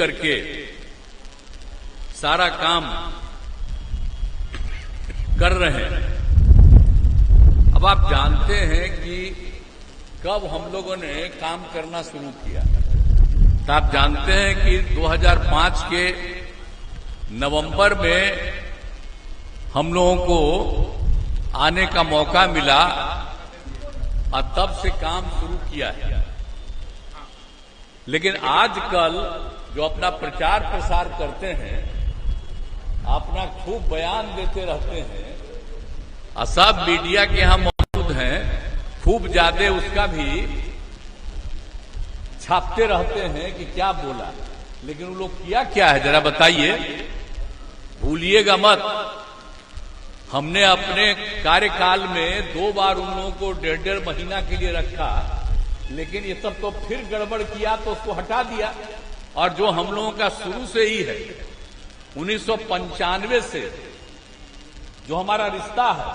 करके सारा काम कर रहे हैं। अब आप जानते हैं कि कब हम लोगों ने काम करना शुरू किया, तो आप जानते हैं कि 2005 के नवंबर में हम लोगों को आने का मौका मिला और तब से काम शुरू किया है। लेकिन आजकल जो अपना प्रचार प्रसार करते हैं, अपना खूब बयान देते रहते हैं और सब मीडिया के यहां मौजूद हैं, खूब ज्यादा उसका भी छापते रहते हैं कि क्या बोला, लेकिन वो लोग किया क्या है जरा बताइए। भूलिएगा मत, हमने अपने कार्यकाल में 2 बार उन लोगों को 1.5 महीना के लिए रखा, लेकिन ये सब तो फिर गड़बड़ किया तो उसको हटा दिया। और जो हम लोगों का शुरू से ही है 1995 से जो हमारा रिश्ता है,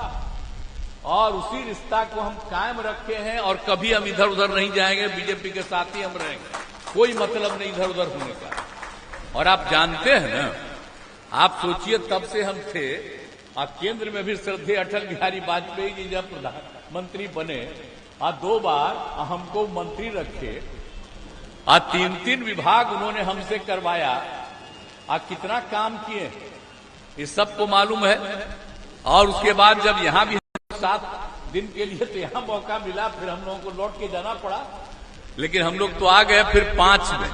और उसी रिश्ता को हम कायम रखे हैं और कभी हम इधर उधर नहीं जाएंगे, बीजेपी के साथ ही हम रहेंगे, कोई मतलब नहीं इधर उधर होने का। और आप जानते हैं ना, आप सोचिए तब से हम थे, और केंद्र में भी श्रद्धेय अटल बिहारी वाजपेयी जी जब प्रधानमंत्री बने और 2 बार हमको मंत्री रखे और 3-3 विभाग उन्होंने हमसे करवाया और कितना काम किए इस सबको मालूम है। और उसके बाद जब यहां भी 7 दिन के लिए तो यहां मौका मिला, फिर हम लोगों को लौट के जाना पड़ा, लेकिन हम लोग तो आ गए फिर 5 में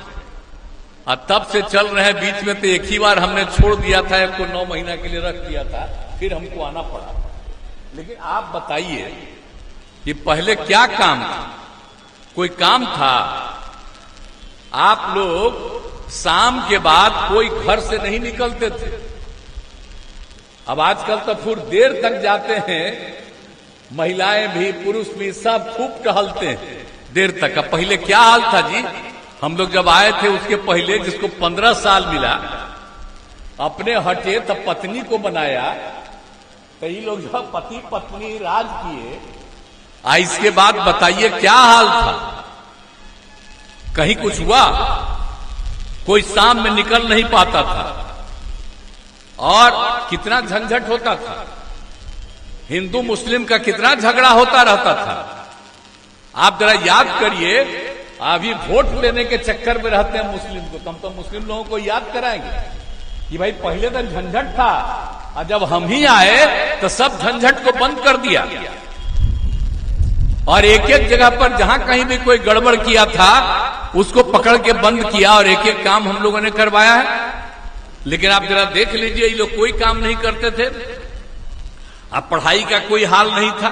और तब से चल रहे हैं। बीच में तो एक ही बार हमने छोड़ दिया था, एक को 9 महीना के लिए रख दिया था, फिर हमको आना पड़ा। लेकिन आप बताइए कि पहले क्या काम था? कोई काम था? आप लोग शाम के बाद कोई घर से नहीं निकलते थे। अब आजकल तो फिर देर तक जाते हैं, महिलाएं भी पुरुष भी सब खूब टहलते हैं देर तक। अब पहले क्या हाल था जी? हम लोग जब आए थे उसके पहले जिसको 15 साल मिला, अपने हटे तब पत्नी को बनाया, कई लोग जब पति पत्नी राज किए, इसके बाद बताइए क्या हाल था? कहीं कुछ हुआ? कोई शाम में निकल नहीं पाता था और कितना झंझट होता था, हिंदू मुस्लिम का कितना झगड़ा होता रहता था। आप जरा याद करिए, अभी वोट लेने के चक्कर में रहते हैं मुस्लिम को, तो हम तो मुस्लिम लोगों को याद कराएंगे कि भाई पहले तो झंझट था और जब हम ही आए तो सब झंझट को बंद कर दिया और एक एक जगह पर जहां कहीं भी कोई गड़बड़ किया था उसको पकड़ के बंद किया और एक एक काम हम लोगों ने करवाया है। लेकिन आप जरा देख लीजिए, ये लोग कोई काम नहीं करते थे। अब पढ़ाई का कोई हाल नहीं था,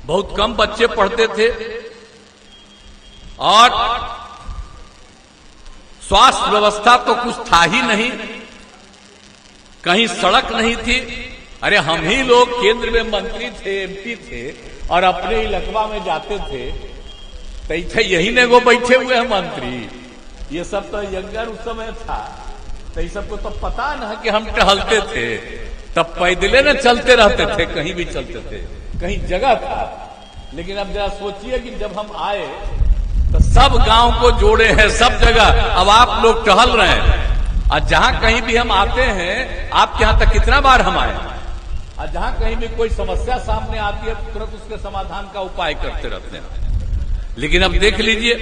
बहुत कम बच्चे पढ़ते थे और स्वास्थ्य व्यवस्था तो कुछ था ही नहीं, कहीं सड़क नहीं थी। अरे हम ही लोग केंद्र में मंत्री थे, एमपी थे और अपने इलाका में जाते थे, तो यही ने वो बैठे हुए हैं मंत्री, ये सब तो यंगर उस समय था, तो ये सबको तो पता न कि हम टहलते थे, तब पैदले न चलते रहते थे, कहीं भी चलते थे, कहीं जगह था। लेकिन अब जरा सोचिए कि जब हम आए तो सब गांव को जोड़े हैं, सब जगह अब आप लोग टहल रहे हैं और जहां कहीं भी हम आते हैं, आपके यहां तक कितना बार हम आए, और जहां कहीं भी कोई समस्या सामने आती है तो तुरंत उसके समाधान का उपाय करते रहते हैं। लेकिन अब देख लीजिए,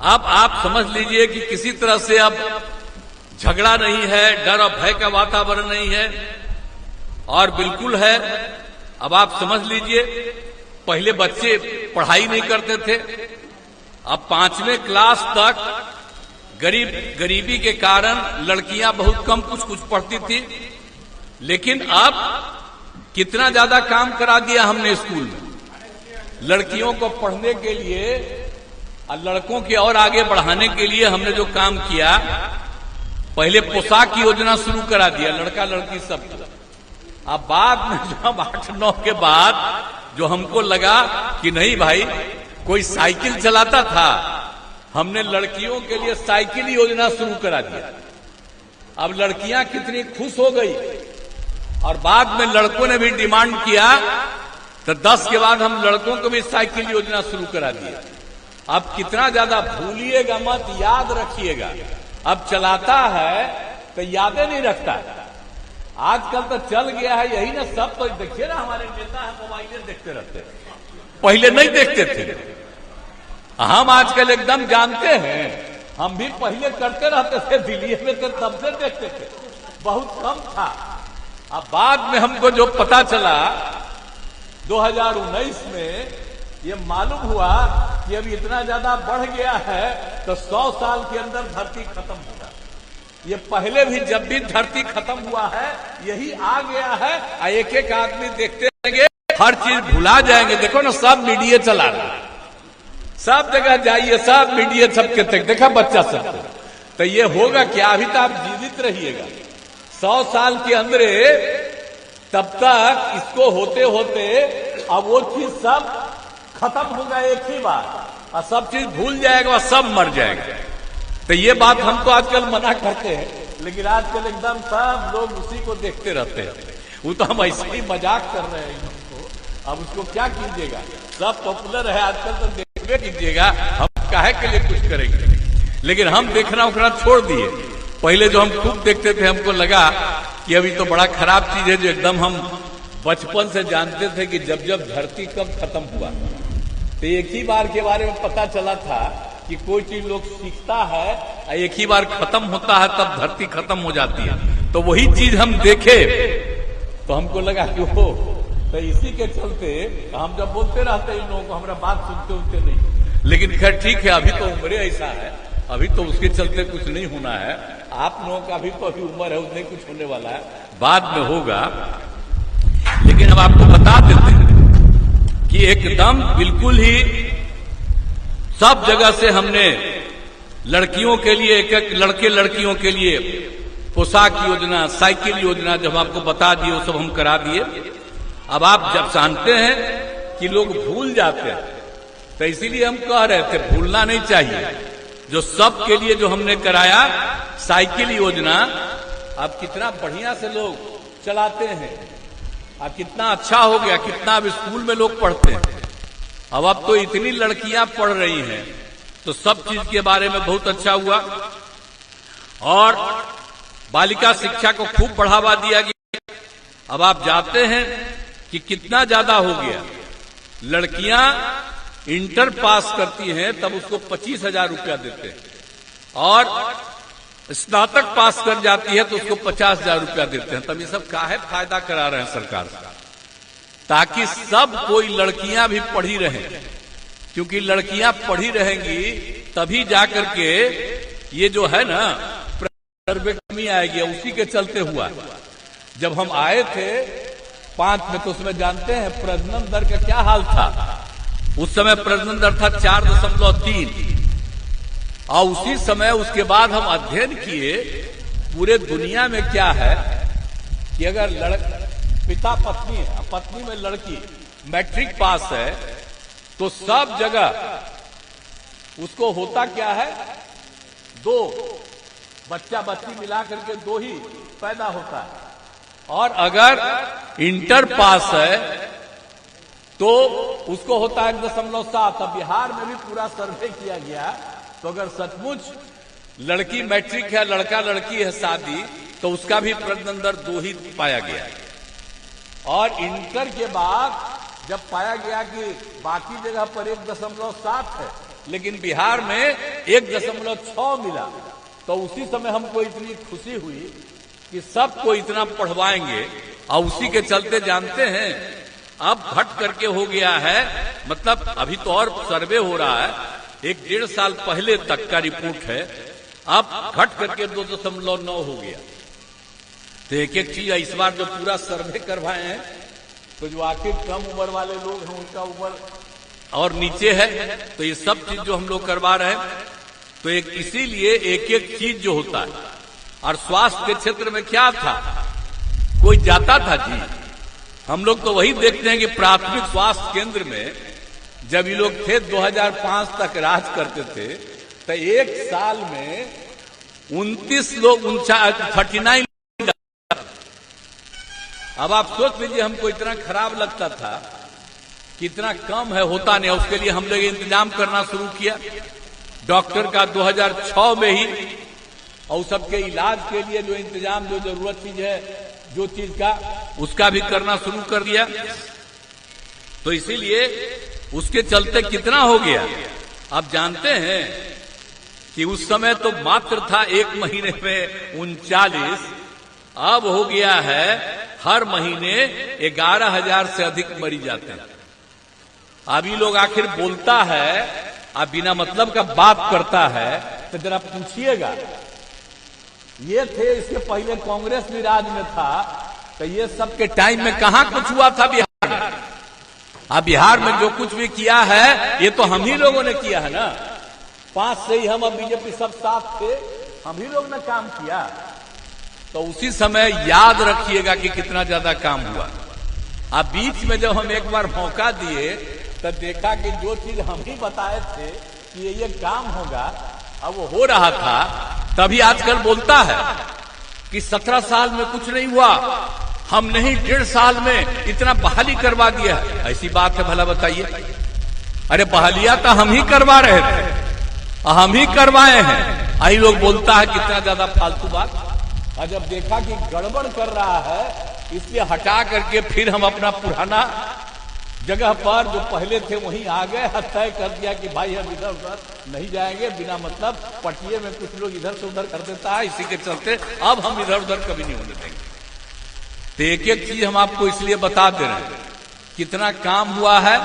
अब आप समझ लीजिए कि किसी तरह से अब झगड़ा नहीं है, डर और भय का वातावरण नहीं है और बिल्कुल है। अब आप समझ लीजिए, पहले बच्चे पढ़ाई नहीं करते थे, अब 5वें क्लास तक गरीबी के कारण लड़कियां बहुत कम कुछ पढ़ती थी। लेकिन अब कितना ज्यादा काम करा दिया हमने स्कूल में, लड़कियों को पढ़ने के लिए और लड़कों के और आगे बढ़ाने के लिए हमने जो काम किया, पहले पोशाक की योजना शुरू करा दिया लड़का लड़की सबको। अब बाद में जब 8-9 के बाद जो हमको लगा कि नहीं भाई, कोई साइकिल चलाता था, हमने लड़कियों के लिए साइकिल योजना शुरू करा दिया। अब लड़कियां कितनी खुश हो गई और बाद में लड़कों ने भी डिमांड किया, तो 10 के बाद हम लड़कों को भी साइकिल योजना शुरू करा दिया। अब कितना ज्यादा भूलिएगा मत, याद रखिएगा। अब चलाता है तो यादें नहीं रखता। आजकल तो चल गया है यही ना, सब तो देखिए ना, हमारे नेता है मोबाइल देखते रहते, पहले नहीं देखते थे। हम आजकल एकदम जानते हैं, हम भी पहले करते रहते थे, दिल्ली में तो तब से देखते थे, बहुत कम था। अब बाद में हमको जो पता चला 2019 में, ये मालूम हुआ कि अब इतना ज्यादा बढ़ गया है तो 100 साल के अंदर धरती खत्म होगा। ये पहले भी जब भी धरती खत्म हुआ है यही आ गया है। एक एक आदमी देखते रहेंगे, हर चीज भुला जाएंगे। देखो ना, सब मीडिया चला रहा है, सब जगह जाइए, सब मीडिया सबके तक देखा बच्चा सब। तो ये होगा क्या? अभी तो आप जीवित रहिएगा 100 साल के अंदर, तब तक इसको होते होते अब वो चीज सब खत्म होगा एक ही बार, और सब चीज भूल जाएगा और सब मर जाएगा। तो ये बात हम तो आजकल मना करते हैं, लेकिन आजकल एकदम सब लोग उसी को देखते रहते हैं। वो तो हम ऐसे ही मजाक कर रहे हैं इनको, अब उसको क्या कीजिएगा, सब पॉपुलर है आजकल, तो देखते कीजिएगा, हम काहे के लिए कुछ करेंगे। लेकिन हम देखना उखना छोड़ दिए। पहले जो हम खूब देखते थे, हमको लगा कि अभी तो बड़ा खराब चीज है, जो एकदम हम बचपन से जानते थे कि जब जब धरती कब खत्म हुआ। तो एक ही बार के बारे में पता चला था कि कोई चीज लोग सीखता है, एक ही बार खत्म होता है, तब धरती खत्म हो जाती है। तो वही चीज हम देखे तो हमको लगा कि हो, तो इसी के चलते हम जब बोलते रहते इन लोगों को, हमारा बात सुनते नहीं। लेकिन खैर ठीक है, अभी तो उम्र ऐसा है, अभी तो उसके चलते कुछ नहीं होना है। आप लोगों का भी तो अभी उम्र है, उसमें कुछ होने वाला है, बाद में होगा। लेकिन अब आपको बता देते हैं कि एकदम बिल्कुल ही सब जगह से हमने लड़कियों के लिए, एक एक लड़के लड़कियों के लिए पोशाक योजना, साइकिल योजना जब आपको बता दिए, वो सब हम करा दिए। अब आप जब जानते हैं कि लोग भूल जाते हैं, तो इसीलिए हम कह रहे थे भूलना नहीं चाहिए। जो सब के लिए जो हमने कराया साइकिल योजना, अब कितना बढ़िया से लोग चलाते हैं, अब कितना अच्छा हो गया, कितना अब स्कूल में लोग पढ़ते हैं। अब तो इतनी लड़कियां पढ़ रही हैं, तो सब चीज के बारे में बहुत अच्छा हुआ। और बालिका शिक्षा को खूब बढ़ावा दिया गया। अब आप जानते हैं कि कितना ज्यादा हो गया, लड़कियां इंटर पास करती हैं तब उसको 25,000 रुपया देते हैं, और स्नातक पास कर जाती है तो उसको 50,000 रुपया देते हैं। तब ये सब काहे फायदा करा रहे हैं सरकार, ताकि सब कोई लड़कियां भी पढ़ी रहें, क्योंकि लड़कियां पढ़ी रहेंगी तभी जाकर के ये जो है ना में कमी आएगी। उसी के चलते हुआ। जब हम आए थे 5 में, तो उसमें जानते हैं प्रजनन दर का क्या हाल था। उस समय प्रजनन दर था 4.3, और उसी समय उसके बाद हम अध्ययन किए पूरे दुनिया में क्या है कि अगर पिता पत्नी है, पत्नी में लड़की मैट्रिक पास है, तो सब जगह उसको होता क्या है, 2 बच्चा बच्ची मिला करके 2 ही पैदा होता है। और अगर इंटर पास है तो उसको होता है 1.7। अब बिहार में भी पूरा सर्वे किया गया, तो अगर सचमुच लड़की मैट्रिक है, लड़का लड़की है शादी, तो उसका भी प्रजनन दर 2 ही पाया गया। और इंटर के बाद जब पाया गया कि बाकी जगह पर 1.7 है, लेकिन बिहार में 1.6 मिला, तो उसी समय हमको इतनी खुशी हुई कि सबको इतना पढ़वाएंगे। और उसी के चलते जानते हैं अब घट करके हो गया है, मतलब अभी तो और सर्वे हो रहा है, 1-1.5 साल पहले तक का रिपोर्ट है, अब घट करके 2.9 हो गया। तो एक एक चीज इस बार जो पूरा सर्वे करवाए हैं, तो जो आखिर कम उम्र वाले लोग हैं उनका उम्र और नीचे है, तो ये सब चीज जो हम लोग करवा रहे हैं, तो एक इसीलिए एक एक चीज जो होता है। और स्वास्थ्य के क्षेत्र में क्या था, कोई जाता था जी, हम लोग तो वही देखते हैं कि प्राथमिक स्वास्थ्य केंद्र में जब ये लोग थे 2005 तक राज करते थे, तो एक साल में 29 लोग 39। अब आप सोच लीजिए, हमको इतना खराब लगता था कितना कम है, होता नहीं। उसके लिए हम लोग इंतजाम करना शुरू किया। डॉक्टर का 2006 में ही, और सबके इलाज के लिए जो इंतजाम, जो जरूरत चीज है, जो चीज का, उसका भी करना शुरू कर दिया। तो इसीलिए उसके चलते कितना हो गया आप जानते हैं कि उस समय तो मात्र था 1 महीने में 39, अब हो गया है हर महीने 11,000 से अधिक मरीज जाते हैं। अभी लोग आखिर बोलता है, अब बिना मतलब का बात करता है, तो जरा पूछिएगा, ये थे इसके पहले कांग्रेस भी राज में था, तो ये सब के टाइम में कहां कुछ हुआ था बिहार में? अब बिहार में जो कुछ भी किया है ये तो हम ही लोगों ने किया है ना। 5 से ही हम, अब बीजेपी सब साथ थे, हम ही लोग ने काम किया। तो उसी समय याद रखिएगा कि कितना ज्यादा काम हुआ। अब बीच में जब हम एक बार मौका दिए तब देखा कि जो चीज हम ही बताए थे कि ये काम होगा, अब वो हो रहा था। तभी आजकल बोलता है कि 17 साल में कुछ नहीं हुआ, हम नहीं 1.5 साल में इतना बहाली करवा दिया है। ऐसी बात है भला बताइए? अरे बहालियां तो हम ही करवा रहे थे, हम ही करवाए हैं। आई लोग बोलता है कितना ज्यादा फालतू बात। और जब देखा कि गड़बड़ कर रहा है, इसलिए हटा करके फिर हम अपना पुराना जगह पर जो पहले थे वहीं आ गए, तय कर दिया कि भाई हम इधर उधर नहीं जाएंगे। बिना मतलब पटिए में कुछ लोग इधर से उधर कर देता है, इसी के चलते अब हम इधर उधर कभी नहीं होने देंगे। तो एक एक चीज हम आपको इसलिए बता दे रहे हैं कितना काम हुआ है।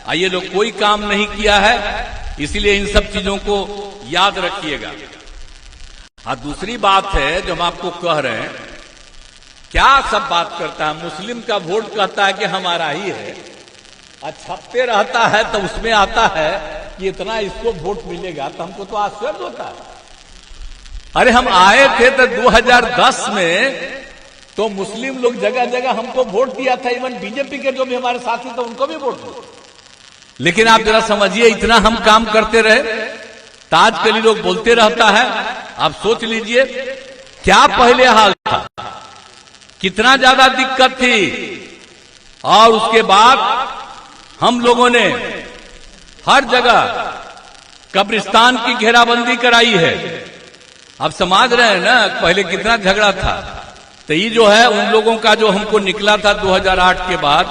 आइए लोग कोई काम नहीं किया है, इसलिए इन सब चीजों को याद रखिएगा। हाँ, दूसरी बात है जो हम आपको कह रहे हैं, क्या सब बात करता है, मुस्लिम का वोट कहता है कि हमारा ही है, छपते रहता है तो उसमें आता है कि इतना इसको वोट मिलेगा, तो हमको तो आश्चर्य होता है। अरे हम आए थे तो 2010 में तो मुस्लिम लोग जगह जगह हमको वोट दिया था, इवन बीजेपी के जो भी हमारे साथी थे उनको भी वोट दिया। लेकिन आप जरा समझिए, इतना हम काम करते रहे, ताज के लिए लोग बोलते रहता है। आप सोच लीजिए क्या पहले हाल था, कितना ज्यादा दिक्कत थी। और उसके बाद हम लोगों ने हर जगह कब्रिस्तान की घेराबंदी कराई है। आप समझ रहे हैं ना पहले कितना झगड़ा था। तो ये जो है उन लोगों का जो हमको निकला था 2008 के बाद,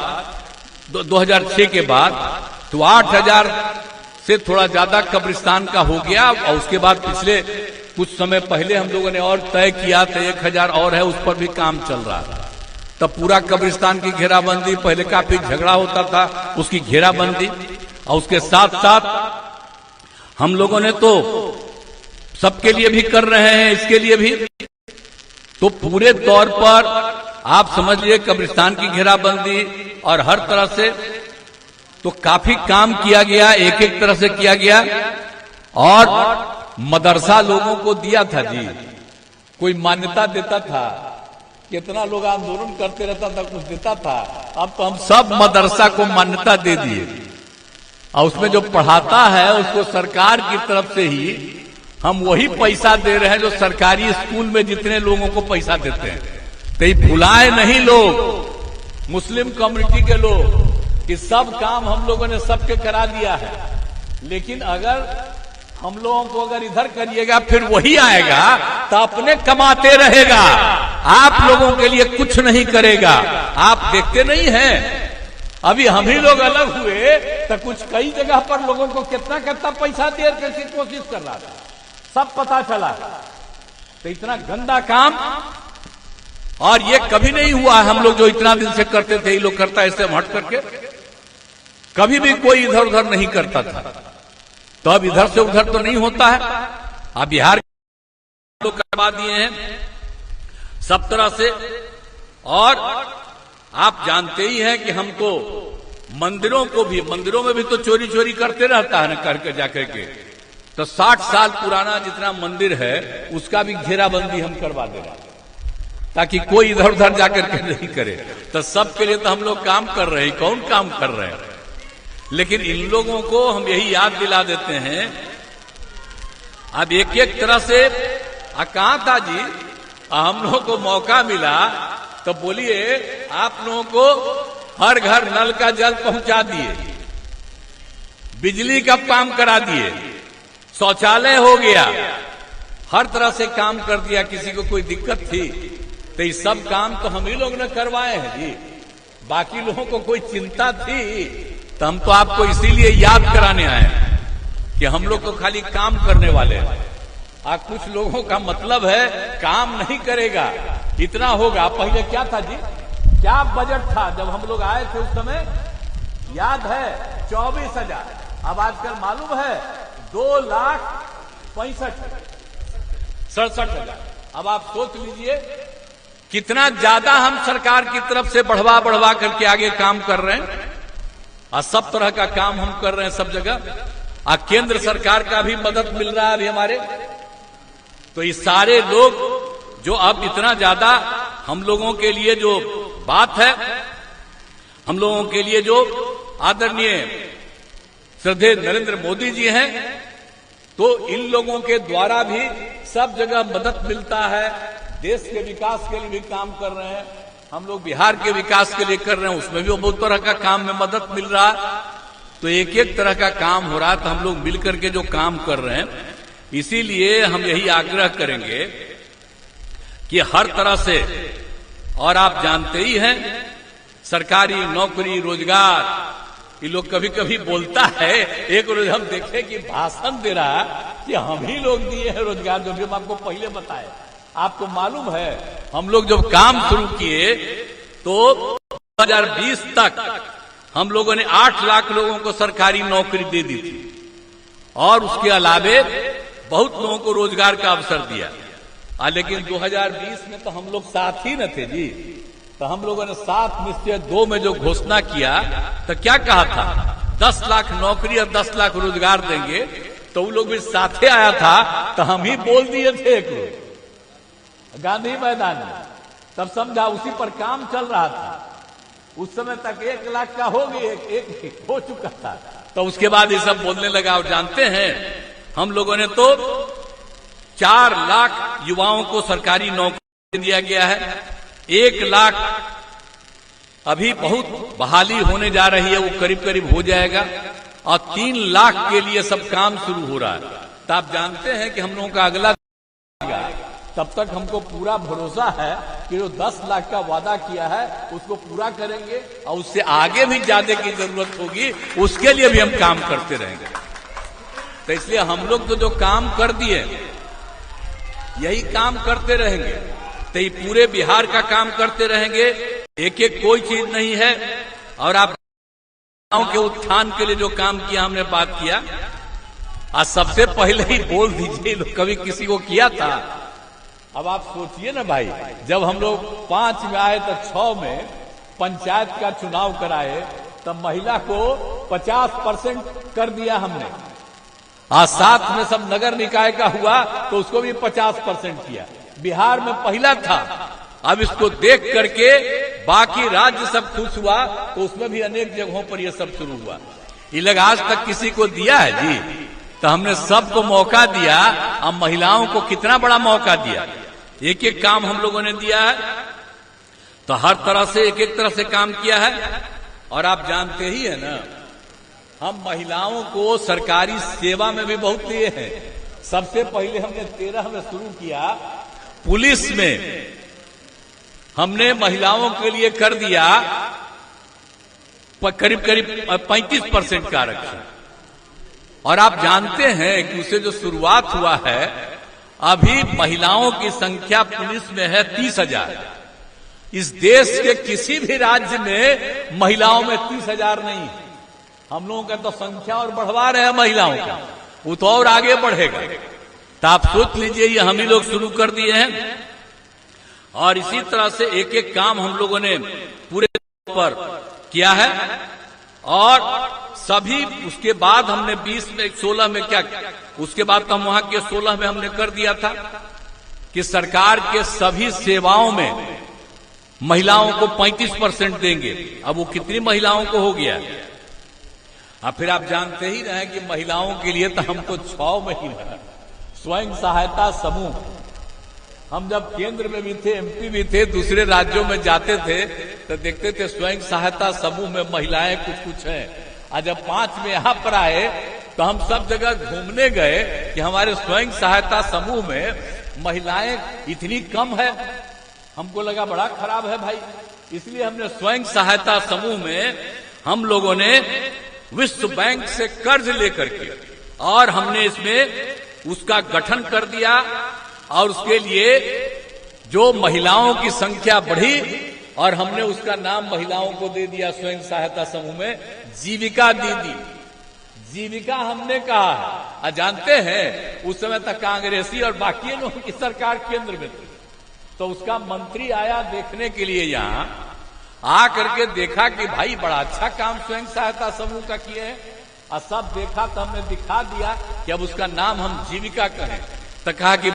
2006 के बाद, तो 8,000 से थोड़ा ज्यादा कब्रिस्तान का हो गया। और उसके बाद पिछले कुछ समय पहले हम लोगों ने और तय किया था 1,000 और है, उस पर भी काम चल रहा था। तब पूरा कब्रिस्तान की घेराबंदी, पहले काफी झगड़ा होता था उसकी घेराबंदी, और उसके साथ साथ हम लोगों ने तो सबके लिए भी कर रहे हैं, इसके लिए भी। तो पूरे तौर पर आप समझिए कब्रिस्तान की घेराबंदी और हर तरह से तो काफी काम किया गया, एक एक तरह से किया गया। और मदरसा लोगों को दिया था जी, कोई मान्यता देता था, कितना लोग आंदोलन करते रहता था, कुछ देता था। अब तो हम सब मदरसा को मान्यता दे दिए, और उसमें जो पढ़ाता है उसको सरकार की तरफ से ही हम वही पैसा दे रहे हैं जो सरकारी स्कूल में जितने लोगों को पैसा देते हैं। तो ये भुलाए नहीं लोग, मुस्लिम कम्युनिटी के लोग, कि सब काम हम लोगों ने सबके करा दिया है। लेकिन अगर हम लोगों को अगर इधर करिएगा फिर वही आएगा तो अपने कमाते रहेगा, आप लोगों के लिए कुछ नहीं करेगा। आप देखते नहीं हैं, अभी हम ही लोग अलग हुए तो कुछ कई जगह पर लोगों को कितना कितना पैसा दे करके कोशिश कर रहा था, सब पता चला। तो इतना गंदा काम, और ये कभी नहीं हुआ हम लोग जो इतना दिन से करते थे, ये लोग करता है ऐसे हट करके, कभी भी कोई इधर उधर नहीं करता था। तो अब इधर से उधर तो नहीं होता है। अब बिहार तो करवा दिए हैं सब तरह से। और आप जानते ही हैं कि हमको मंदिरों को भी, मंदिरों में भी तो चोरी चोरी करते रहता है ना, करके जाकर के। तो 60 साल पुराना जितना मंदिर है उसका भी घेराबंदी हम करवा दे रहे हैं, ताकि कोई इधर उधर जाकर के नहीं करे। तो सबके लिए तो हम लोग काम कर रहे हैं, कौन काम कर रहे हैं। लेकिन इन लोगों को हम यही याद दिला देते हैं। अब एक एक तरह से कहा था जी, हम लोगों को मौका मिला तो बोलिए आप लोगों को हर घर नल का जल पहुंचा दिए, बिजली का काम करा दिए, शौचालय हो गया, हर तरह से काम कर दिया। किसी को कोई दिक्कत थी तो ये सब काम तो हम ही लोग ने करवाए हैं जी। बाकी लोगों को कोई चिंता थी तो हम तो आपको इसीलिए याद कराने आए हैं कि हम लोग तो खाली काम करने वाले हैं। कुछ लोगों का मतलब है काम नहीं करेगा, इतना होगा। पहले क्या था जी, क्या बजट था जब हम लोग आए थे उस समय? याद है 24,000। अब आजकल मालूम है 2,65,67,000। अब आप सोच लीजिए कितना ज्यादा हम सरकार की तरफ से बढ़वा बढ़वा करके आगे काम कर रहे हैं, और सब तरह का काम हम कर रहे हैं सब जगह। केंद्र सरकार का भी मदद मिल रहा है अभी हमारे। तो ये सारे लोग जो अब इतना ज्यादा हम लोगों के लिए जो बात है, हम लोगों के लिए जो आदरणीय श्रद्धेय नरेंद्र मोदी जी हैं, तो इन लोगों के द्वारा भी सब जगह मदद मिलता है। देश के विकास के लिए भी काम कर रहे हैं हम लोग, बिहार के विकास के लिए कर रहे हैं, उसमें भी बहुत तरह का काम में मदद मिल रहा है। तो एक एक तरह का काम हो रहा है, तो हम लोग मिलकर के जो काम कर रहे हैं, इसीलिए हम यही आग्रह करेंगे कि हर तरह से, और आप जानते ही हैं सरकारी नौकरी रोजगार, ये लोग कभी कभी बोलता है। एक रोज हम देखे कि भाषण दे रहा कि हम ही लोग दिए हैं रोजगार, जो भी हम आपको पहले बताए। आपको मालूम है हम लोग जब काम शुरू किए तो 2020 तक हम लोगों ने 8 लाख लोगों को सरकारी नौकरी दे दी थी, और उसके अलावे बहुत लोगों को रोजगार का अवसर दिया। लेकिन 2020 में तो हम लोग साथ ही न थे जी। तो हम लोगों ने 7 निश्चय 2 में जो घोषणा किया तो क्या कहा था, 10 लाख नौकरी और 10 लाख रोजगार देंगे। तो वो लोग भी साथे आया था, तो हम ही बोल दिए थे एक रोज गांधी मैदान में। तब समझा उसी पर काम चल रहा था। उस समय तक 1 लाख का हो गया, एक हो चुका था। तो उसके बाद ये सब बोलने लगा। और जानते हैं हम लोगों ने तो 4 लाख युवाओं को सरकारी नौकरी दिया गया है। 1 लाख अभी बहुत बहाली होने जा रही है, वो करीब करीब हो जाएगा, और 3 लाख के लिए सब काम शुरू हो रहा है। तो आप जानते हैं कि हम लोगों का अगला, तब तक हमको पूरा भरोसा है कि जो 10 लाख का वादा किया है उसको पूरा करेंगे, और उससे आगे भी ज्यादा की जरूरत होगी, उसके लिए भी हम काम करते रहेंगे। तो इसलिए हम लोग तो जो काम कर दिए यही काम करते रहेंगे। तो ये पूरे बिहार का काम करते रहेंगे, एक एक कोई चीज नहीं है। और आप गांव के उत्थान के लिए जो काम किया, हमने बात किया, आज सबसे पहले ही बोल दीजिए, कभी किसी को किया था? अब आप सोचिए ना भाई, जब हम लोग 5 में आए तो 6 में पंचायत का चुनाव कराए, तब महिला को 50% कर दिया हमने। आज 7 में सब नगर निकाय का हुआ तो उसको भी 50% किया। बिहार में पहला था। अब इसको देख करके बाकी राज्य सब खुश हुआ, तो उसमें भी अनेक जगहों पर यह सब शुरू हुआ। ये लोग आज तक किसी को दिया है जी? तो हमने सबको मौका दिया। अब महिलाओं को कितना बड़ा मौका दिया, एक एक काम हम लोगों ने दिया है। तो हर तरह से एक एक तरह से काम किया है। और आप जानते ही है ना, हम महिलाओं को सरकारी सेवा में भी बहुत लिए हैं। सबसे पहले हमने 13 में शुरू किया, पुलिस में हमने महिलाओं के लिए कर दिया करीब करीब 35% का आरक्षण। और आप जानते हैं कि उससे जो शुरुआत हुआ है, अभी महिलाओं की संख्या पुलिस में है 30,000। इस देश के किसी भी राज्य में महिलाओं में 30,000 नहीं। हम लोगों का तो संख्या और बढ़वा रहे हैं महिलाओं का, वो तो और आगे बढ़ेगा। तो आप सोच लीजिए, ये हम ही लोग शुरू कर दिए हैं। और इसी तरह से एक एक काम हम लोगों ने पूरे पर किया है। और सभी उसके बाद हमने 20 में 16 में क्या, उसके बाद तो हम वहां के 16 में हमने कर दिया था कि सरकार के सभी सेवाओं में महिलाओं को 35% देंगे। अब वो कितनी महिलाओं को हो गया? अब फिर आप जानते ही रहे कि महिलाओं के लिए तो हमको 6 महीना स्वयं सहायता समूह, हम जब केंद्र में भी थे, एमपी भी थे, दूसरे राज्यों में जाते थे तो देखते थे स्वयं सहायता समूह में महिलाएं कुछ कुछ हैं। और जब 5 में यहां पर आए तो हम सब जगह घूमने गए कि हमारे स्वयं सहायता समूह में महिलाएं इतनी कम है। हमको लगा बड़ा खराब है भाई, इसलिए हमने स्वयं सहायता समूह में हम लोगों ने विश्व बैंक से कर्ज लेकर के और हमने इसमें उसका गठन कर दिया और उसके लिए जो महिलाओं की संख्या बढ़ी और हमने उसका नाम महिलाओं को दे दिया स्वयं सहायता समूह में जीविका दीदी। जीविका हमने कहा। जानते हैं उस समय तक कांग्रेसी और बाकी लोगों की सरकार केंद्र में थी, तो उसका मंत्री आया देखने के लिए यहां आ करके देखा कि भाई बड़ा अच्छा काम स्वयं सहायता समूह का किए हैं। और सब देखा तो हमने दिखा दिया कि अब उसका नाम हम जीविका कहें। तो कहा कि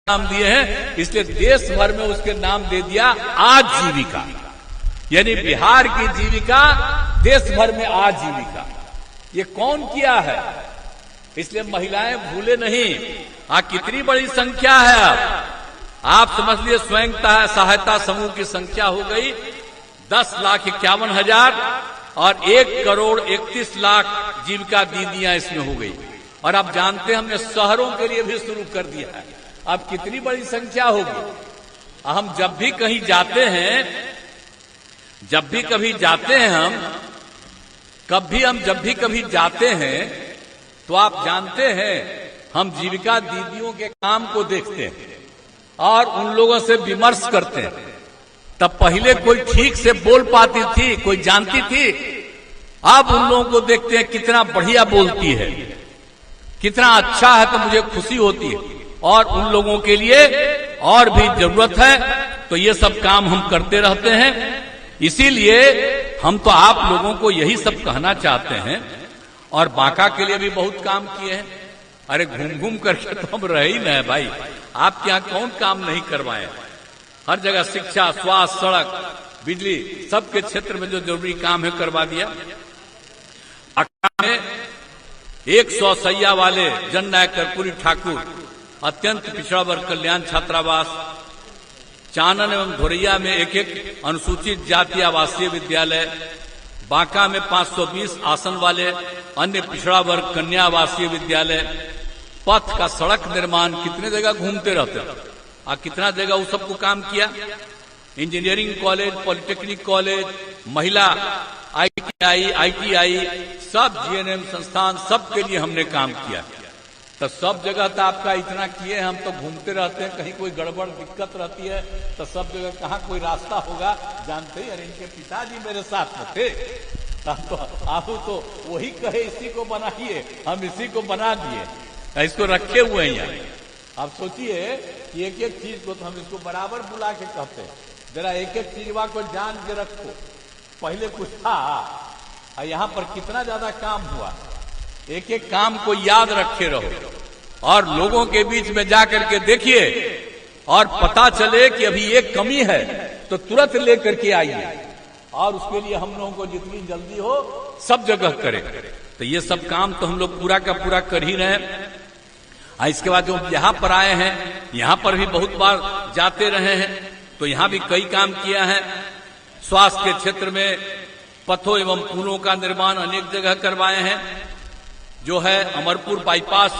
नाम दिए हैं इसलिए देश भर में उसके नाम दे दिया आजीविका, यानी बिहार की जीविका देश भर में आजीविका। ये कौन किया है? इसलिए महिलाएं भूले नहीं। कितनी बड़ी संख्या है। आप समझ लिए स्वयं सहायता समूह की संख्या हो गई 10,51,000 और 1,31,00,000 जीविका दीदियां इसमें हो गई। और आप जानते हैं हमने शहरों के लिए भी शुरू कर दिया है। अब कितनी बड़ी संख्या होगी। हम जब भी कहीं जाते हैं, जब भी कभी जाते हैं जब भी कभी जाते हैं तो आप जानते हैं हम जीविका दीदियों के काम को देखते हैं और उन लोगों से विमर्श करते हैं। तब पहले कोई ठीक से बोल पाती थी, कोई जानती थी। अब उन लोगों को देखते हैं कितना बढ़िया बोलती है, कितना अच्छा है, तो मुझे खुशी होती है। और उन लोगों के लिए और भी जरूरत है, तो ये सब काम हम करते रहते हैं। इसीलिए हम तो आप लोगों को यही सब कहना चाहते हैं। और बांका के लिए भी बहुत काम किए हैं। अरे घूम घूम करके तो हम रहे ही न है भाई। आपके यहाँ कौन काम नहीं करवाए? हर जगह शिक्षा, स्वास्थ्य, सड़क, बिजली, सबके क्षेत्र में जो जरूरी काम है करवा दिया। अखाड़ा में 100 सैया वाले जननायक कर्पूरी ठाकुर अत्यंत पिछड़ा वर्ग कल्याण छात्रावास, चानन एवं धोरैया में 1 अनुसूचित जाति आवासीय विद्यालय, बांका में 520 आसन वाले अन्य पिछड़ा वर्ग कन्या आवासीय विद्यालय, पथ का सड़क निर्माण, कितने जगह घूमते रहते कितना जगह वो सबको काम किया। इंजीनियरिंग कॉलेज, पॉलिटेक्निक कॉलेज, महिला ITI, सब GNM संस्थान, सबके लिए हमने काम किया। तो सब जगह तो आपका इतना किए, हम तो घूमते रहते हैं। कहीं कोई गड़बड़ दिक्कत रहती है तो सब जगह कहाँ कोई रास्ता होगा जानते ही। अरे इनके पिताजी मेरे साथ में थे, तो आप तो वही कहे इसी को बनाइए, हम इसी को बना दिए, इसको रखे हुए हैं यहाँ। आप सोचिए कि एक एक चीज को तो हम इसको बराबर बुला के कहते हैं, जरा एक एक चीजवा को जान के रखो। पहले कुछ था और यहाँ पर कितना ज्यादा काम हुआ। एक एक काम को याद रखे रहो और लोगों के बीच में जाकर के देखिए और पता चले कि अभी एक कमी है तो तुरंत लेकर के आइए। और उसके लिए हम लोगों को जितनी जल्दी हो सब जगह करें। तो ये सब काम तो हम लोग पूरा का पूरा कर ही रहे हैं। इसके बाद जो यहाँ पर आए हैं, यहाँ पर भी बहुत बार जाते रहे हैं, तो यहाँ भी कई काम किया है। स्वास्थ्य के क्षेत्र में पथों एवं पुलों का निर्माण अनेक जगह करवाए हैं। जो है अमरपुर बाईपास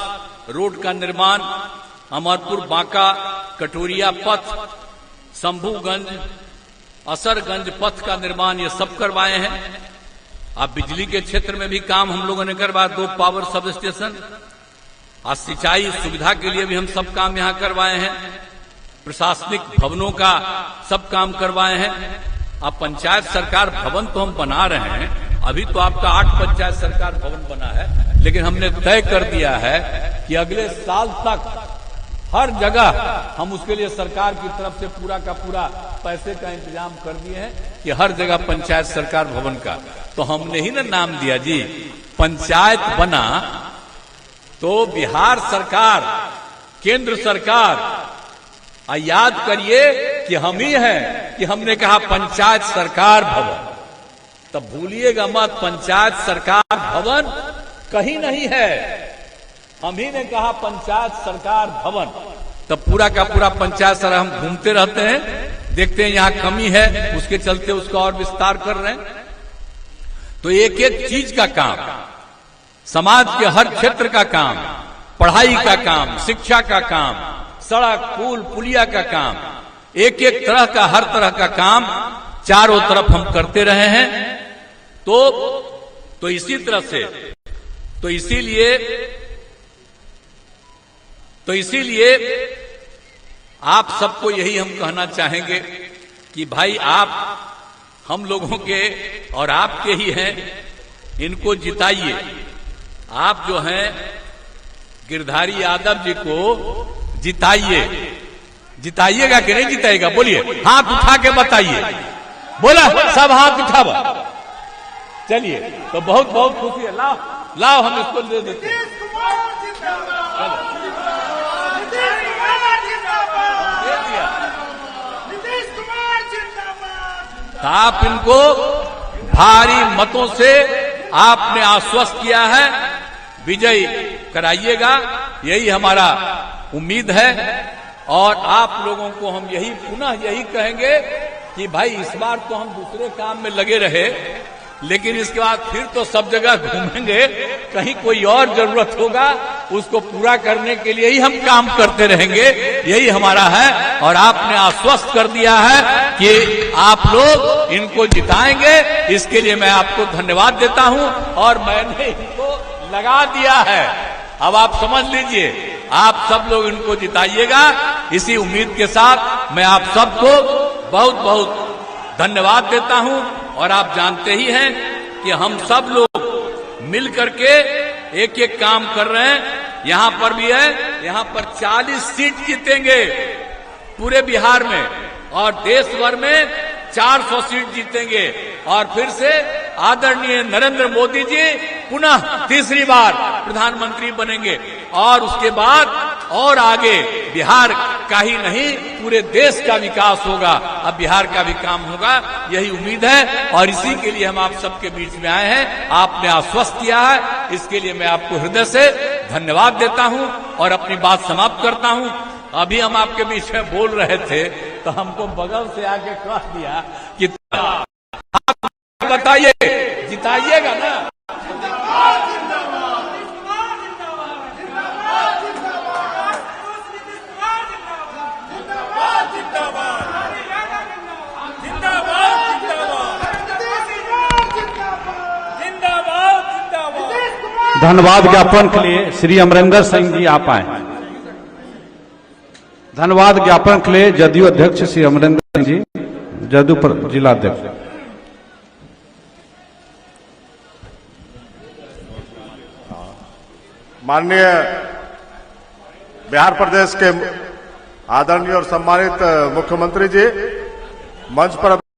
रोड का निर्माण, अमरपुर बांका कटोरिया पथ, शंभूगंज असरगंज पथ का निर्माण, ये सब करवाए हैं। अब बिजली के क्षेत्र में भी काम हम लोगों ने करवाया, 2 पावर सब स्टेशन। और सिंचाई सुविधा के लिए भी हम सब काम यहाँ करवाए हैं। प्रशासनिक भवनों का सब काम करवाए हैं। अब पंचायत सरकार भवन तो हम बना रहे हैं, अभी तो आपका 8 पंचायत सरकार भवन बना है, लेकिन हमने तय कर दिया है कि अगले साल तक हर जगह हम उसके लिए सरकार की तरफ से पूरा का पूरा पैसे का इंतजाम कर दिए हैं कि हर जगह पंचायत सरकार भवन का। तो हमने ही ना नाम दिया जी, पंचायत बना तो बिहार सरकार, केंद्र सरकार, याद करिए कि हम ही हैं कि हमने कहा पंचायत सरकार भवन। तब भूलिएगा मत, पंचायत सरकार भवन कहीं नहीं है, हम ही ने कहा पंचायत सरकार भवन। तब पूरा का पूरा पंचायत सर हम घूमते रहते हैं, देखते हैं यहाँ कमी है, उसके चलते उसका और विस्तार कर रहे हैं। तो एक एक चीज का काम, समाज के हर क्षेत्र का काम, पढ़ाई का काम, शिक्षा का काम, सड़क पुल पुलिया का काम, एक एक तरह का हर तरह का काम चारों तरफ हम करते रहे हैं। तो इसी तरह से तो इसीलिए आप सबको यही हम कहना चाहेंगे कि भाई आप हम लोगों के और आपके ही हैं, इनको जिताइए। आप जो हैं गिरधारी यादव जी को जिताइएगा कि नहीं जिताइएगा? बोलिए, हाथ उठा के बताइए। बोला सब हाथ उठावा। चलिए, तो बहुत बहुत खुशी है। लाओ हम इसको दे देते हैं। तो आप इनको भारी मतों से आपने आश्वस्त किया है, विजयी कराइएगा, यही हमारा उम्मीद है। और आप लोगों को हम पुनः यही कहेंगे कि भाई इस बार तो हम दूसरे काम में लगे रहे, लेकिन इसके बाद फिर तो सब जगह घूमेंगे, कहीं कोई और जरूरत होगा उसको पूरा करने के लिए ही हम काम करते रहेंगे, यही हमारा है। और आपने आश्वस्त कर दिया है कि आप लोग इनको जिताएंगे, इसके लिए मैं आपको धन्यवाद देता हूं। और मैंने इनको लगा दिया है, अब आप समझ लीजिए, आप सब लोग इनको जिताइएगा। इसी उम्मीद के साथ मैं आप सबको बहुत बहुत धन्यवाद देता हूं। और आप जानते ही हैं कि हम सब लोग मिल करके एक एक काम कर रहे हैं। यहां पर भी है, यहां पर 40 सीट जीतेंगे पूरे बिहार में, और देश भर में 400 सीट जीतेंगे। और फिर से आदरणीय नरेंद्र मोदी जी पुनः तीसरी बार प्रधानमंत्री बनेंगे। और उसके बाद और आगे बिहार का ही नहीं पूरे देश का विकास होगा। अब बिहार का भी काम होगा, यही उम्मीद है। और इसी के लिए हम आप सबके बीच में आए हैं, आपने आश्वस्त किया है, इसके लिए मैं आपको हृदय से धन्यवाद देता हूं और अपनी बात समाप्त करता हूं। अभी हम आपके बीच में बोल रहे थे तो हमको बगल से आके कह दिया कि आप बताइए, जिताइएगा ना? धन्यवाद ज्ञापन के लिए श्री अमरिंदर सिंह जी आप आए। धन्यवाद ज्ञापन के लिए जदयू अध्यक्ष श्री अमरिंदर सिंह जी, जदयू जिला अध्यक्ष। माननीय बिहार प्रदेश के आदरणीय और सम्मानित मुख्यमंत्री जी, मंच पर